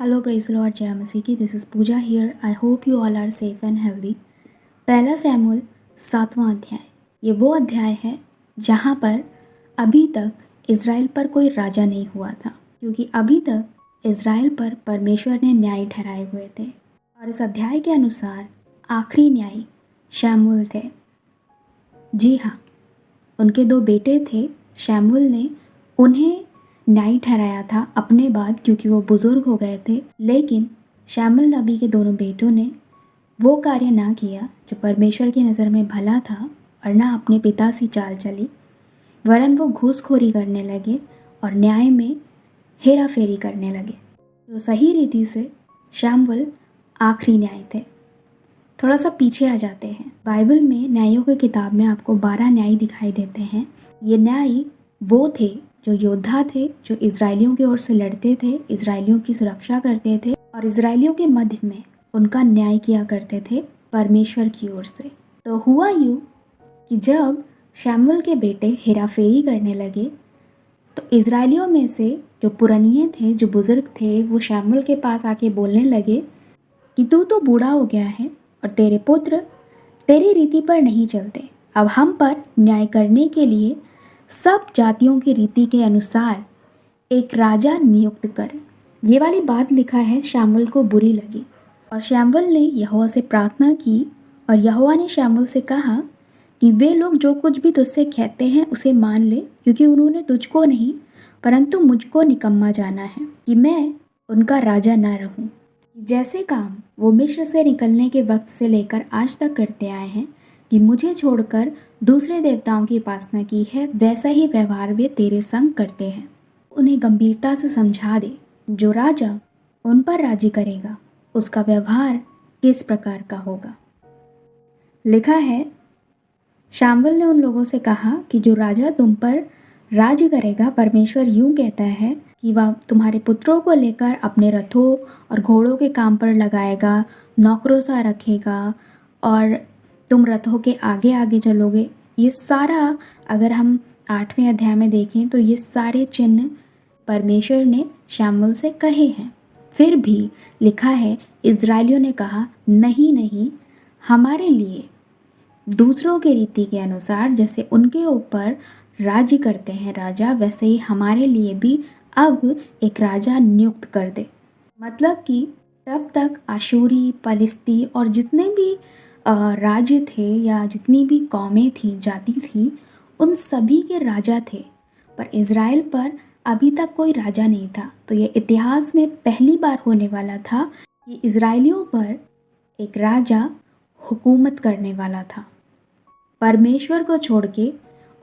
Hello, praise the Lord, जय मसीह की. This is Puja here. I hope you all are safe and healthy. पहला Samuel 7वां अध्याय. ये वो अध्याय है जहाँ पर अभी तक इज़राइल पर कोई राजा नहीं हुआ था, क्योंकि अभी तक इज़राइल पर परमेश्वर ने न्याय ठहराए हुए थे. और इस अध्याय के अनुसार आखिरी न्यायी शमूएल थे. जी हाँ, उनके 2 बेटे थे. शमूएल ने उन्हें न्यायी ठहराया था अपने बाद, क्योंकि वो बुज़ुर्ग हो गए थे. लेकिन शमूएल नबी के दोनों बेटों ने वो कार्य ना किया जो परमेश्वर की नज़र में भला था, और ना अपने पिता सी चाल चली, वरन वो घूसखोरी करने लगे और न्याय में हेरा फेरी करने लगे. तो सही रीति से शमूएल आखिरी न्याय थे. थोड़ा सा पीछे आ जाते हैं. बाइबल में न्यायों की किताब में आपको 12 न्याय दिखाई देते हैं. ये न्याय वो थे जो योद्धा थे, जो इजरायलियों की ओर से लड़ते थे, इजरायलियों की सुरक्षा करते थे और इजरायलियों के मध्य में उनका न्याय किया करते थे परमेश्वर की ओर से. तो हुआ यूँ कि जब शमूएल के बेटे हेराफेरी करने लगे, तो इजरायलियों में से जो पुरनिये थे, जो बुजुर्ग थे, वो शमूएल के पास आके बोलने लगे कि तू तो बूढ़ा हो गया है और तेरे पुत्र तेरी रीति पर नहीं चलते. अब हम पर न्याय करने के लिए सब जातियों की रीति के अनुसार एक राजा नियुक्त कर. ये वाली बात लिखा है शमूएल को बुरी लगी, और शमूएल ने यहोवा से प्रार्थना की, और यहोवा ने शमूएल से कहा कि वे लोग जो कुछ भी तुझसे कहते हैं उसे मान ले, क्योंकि उन्होंने तुझको नहीं परंतु मुझको निकम्मा जाना है कि मैं उनका राजा ना रहूं. जैसे काम वो मिस्र से निकलने के वक्त से लेकर आज तक करते आए हैं कि मुझे छोड़कर दूसरे देवताओं की उपासना की है, वैसा ही व्यवहार वे तेरे संग करते हैं. उन्हें गंभीरता से समझा दे. जो राजा उन पर राजी करेगा उसका व्यवहार किस प्रकार का होगा. लिखा है, शमूएल ने उन लोगों से कहा कि जो राजा तुम पर राज्य करेगा, परमेश्वर यूं कहता है कि वह तुम्हारे पुत्रों को लेकर अपने रथों और घोड़ों के काम पर लगाएगा, नौकरों सा रखेगा, और तुम रथों के आगे आगे चलोगे. ये सारा अगर हम 8वें अध्याय में देखें तो ये सारे चिन्ह परमेश्वर ने शमूएल से कहे हैं. फिर भी लिखा है, इजरायलियों ने कहा नहीं नहीं, हमारे लिए दूसरों के रीति के अनुसार जैसे उनके ऊपर राज्य करते हैं राजा, वैसे ही हमारे लिए भी अब एक राजा नियुक्त कर दे. मतलब कि तब तक आशूरी, पलिस्ती और जितने भी राज्य थे या जितनी भी कौमें थी, जाति थी, उन सभी के राजा थे, पर इज़राइल पर अभी तक कोई राजा नहीं था. तो ये इतिहास में पहली बार होने वाला था कि इज़राइलियों पर एक राजा हुकूमत करने वाला था. परमेश्वर को छोड़ के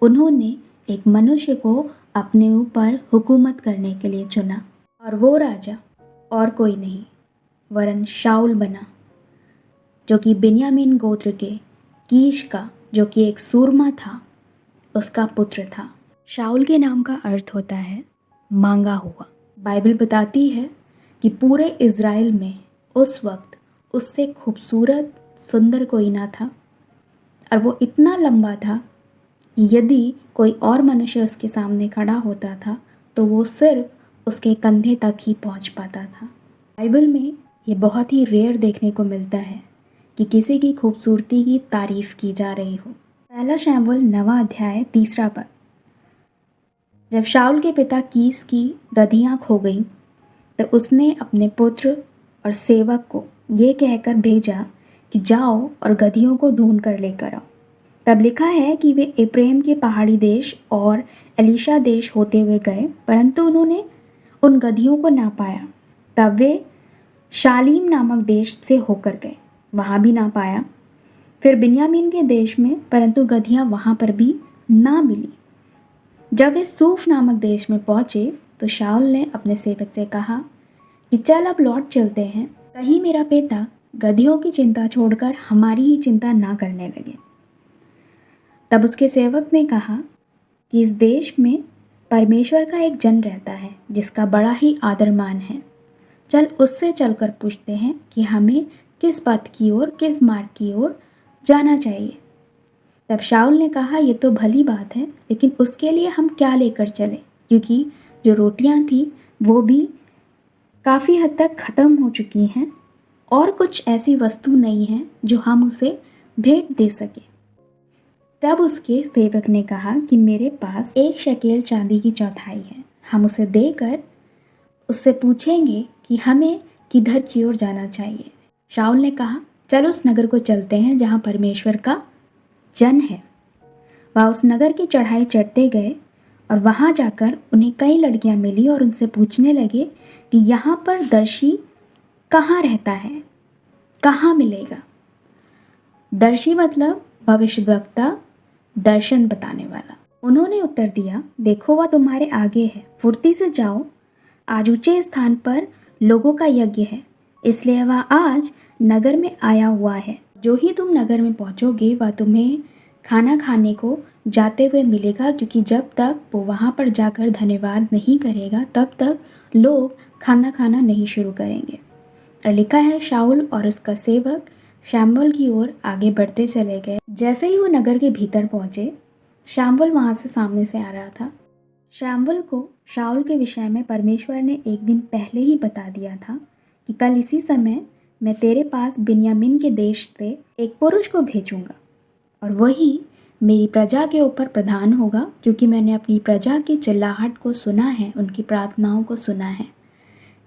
उन्होंने एक मनुष्य को अपने ऊपर हुकूमत करने के लिए चुना, और वो राजा और कोई नहीं वरन शाऊल बना, जो कि बिन्यामीन गोत्र के कीश का, जो कि एक सूरमा था, उसका पुत्र था. शाऊल के नाम का अर्थ होता है मांगा हुआ. बाइबल बताती है कि पूरे इज़राइल में उस वक्त उससे खूबसूरत सुंदर कोई ना था, और वो इतना लंबा था कि यदि कोई और मनुष्य उसके सामने खड़ा होता था तो वो सिर्फ उसके कंधे तक ही पहुंच पाता था. बाइबल में ये बहुत ही रेयर देखने को मिलता है कि किसी की खूबसूरती की तारीफ की जा रही हो. पहला शमूएल 9वां अध्याय 3 पद. जब शाऊल के पिता कीस की गदहियाँ खो गईं, तो उसने अपने पुत्र और सेवक को ये कहकर भेजा कि जाओ और गदहियों को ढूंढ कर लेकर आओ. तब लिखा है कि वे एप्रेम के पहाड़ी देश और एलीशा देश होते हुए गए, परंतु उन्होंने उन गदहियों को ना पाया. तब वे शालीम नामक देश से होकर गए, वहाँ भी ना पाया. फिर बिन्यामीन के देश में, परंतु गदहियाँ वहाँ पर भी ना मिली. जब वे सूफ नामक देश में पहुँचे तो शाऊल ने अपने सेवक से कहा कि चल अब लौट चलते हैं, कहीं मेरा पिता गदहियों की चिंता छोड़कर हमारी ही चिंता ना करने लगे. तब उसके सेवक ने कहा कि इस देश में परमेश्वर का एक जन रहता है जिसका बड़ा ही आदर मान है. चल उससे चलकर पूछते हैं कि हमें किस पथ की ओर, किस मार्ग की ओर जाना चाहिए. तब शाऊल ने कहा, ये तो भली बात है, लेकिन उसके लिए हम क्या लेकर चलें, क्योंकि जो रोटियां थी वो भी काफ़ी हद तक ख़त्म हो चुकी हैं और कुछ ऐसी वस्तु नहीं है जो हम उसे भेंट दे सके। तब उसके सेवक ने कहा कि मेरे पास 1 शकेल चांदी की चौथाई है, हम उसे देकर उससे पूछेंगे कि हमें किधर की ओर जाना चाहिए। शाऊल ने कहा, चलो उस नगर को चलते हैं जहाँ परमेश्वर का जन है। वह उस नगर की चढ़ाई चढ़ते गए और वहाँ जाकर उन्हें कई लड़कियाँ मिली और उनसे पूछने लगे कि यहाँ पर दर्शी कहाँ रहता है, कहाँ मिलेगा। दर्शी मतलब भविष्यद्वक्ता, दर्शन बताने वाला। उन्होंने उत्तर दिया, देखो वह तुम्हारे आगे है, फुर्ती से जाओ, आज ऊंचे स्थान पर लोगों का यज्ञ है, इसलिए वह आज नगर में आया हुआ है। जो ही तुम नगर में पहुंचोगे वह तुम्हें खाना खाने को जाते हुए मिलेगा, क्योंकि जब तक वो वहाँ पर जाकर धन्यवाद नहीं करेगा तब तक लोग खाना खाना नहीं शुरू करेंगे। और लिखा है, शाऊल और उसका सेवक शमूएल की ओर आगे बढ़ते चले गए। जैसे ही वो नगर के भीतर पहुंचे, शमूएल वहाँ से सामने से आ रहा था। शमूएल को शाऊल के विषय में परमेश्वर ने एक दिन पहले ही बता दिया था कि कल इसी समय मैं तेरे पास बिन्यामीन के देश से एक पुरुष को भेजूंगा और वही मेरी प्रजा के ऊपर प्रधान होगा, क्योंकि मैंने अपनी प्रजा की चिल्लाहट को सुना है, उनकी प्रार्थनाओं को सुना है।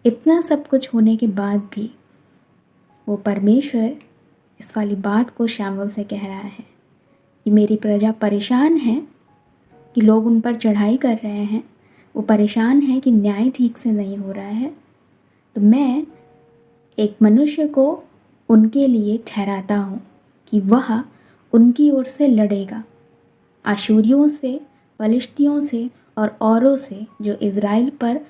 इतना सब कुछ होने के बाद भी वो परमेश्वर इस वाली बात को शमूएल से कह रहा है कि मेरी प्रजा परेशान है कि लोग उन पर चढ़ाई कर रहे हैं, वो परेशान है कि न्याय ठीक से नहीं हो रहा है, तो मैं एक मनुष्य को उनके लिए ठहराता हूँ कि वह उनकी ओर से लड़ेगा, आशूरियों से, फलिश्तियों से और औरों से जो इज़राइल पर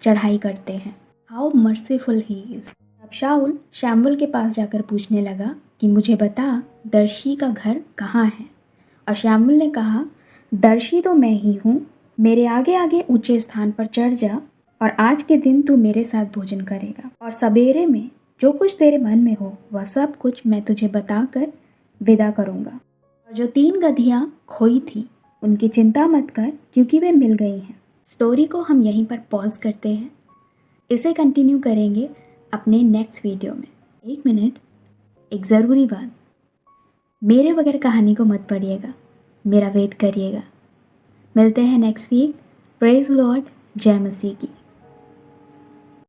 चढ़ाई करते हैं। How merciful he is. अब शाऊल शमूएल के पास जाकर पूछने लगा कि मुझे बता, दर्शी का घर कहाँ है। और शमूएल ने कहा, दर्शी तो मैं ही हूँ, मेरे आगे आगे ऊंचे स्थान पर चढ़ जा और आज के दिन तू मेरे साथ भोजन करेगा और सवेरे में जो कुछ तेरे मन में हो वह सब कुछ मैं तुझे बताकर विदा करूँगा। और जो 3 गधियाँ खोई थी उनकी चिंता मत कर, क्योंकि वे मिल गई हैं। स्टोरी को हम यहीं पर पॉज करते हैं, इसे कंटिन्यू करेंगे अपने नेक्स्ट वीडियो में। 1 मिनट, एक ज़रूरी बात, मेरे बगैर कहानी को मत पढ़िएगा, मेरा वेट करिएगा। मिलते हैं नेक्स्ट वीक। प्रेज लॉर्ड, जय मसीह की।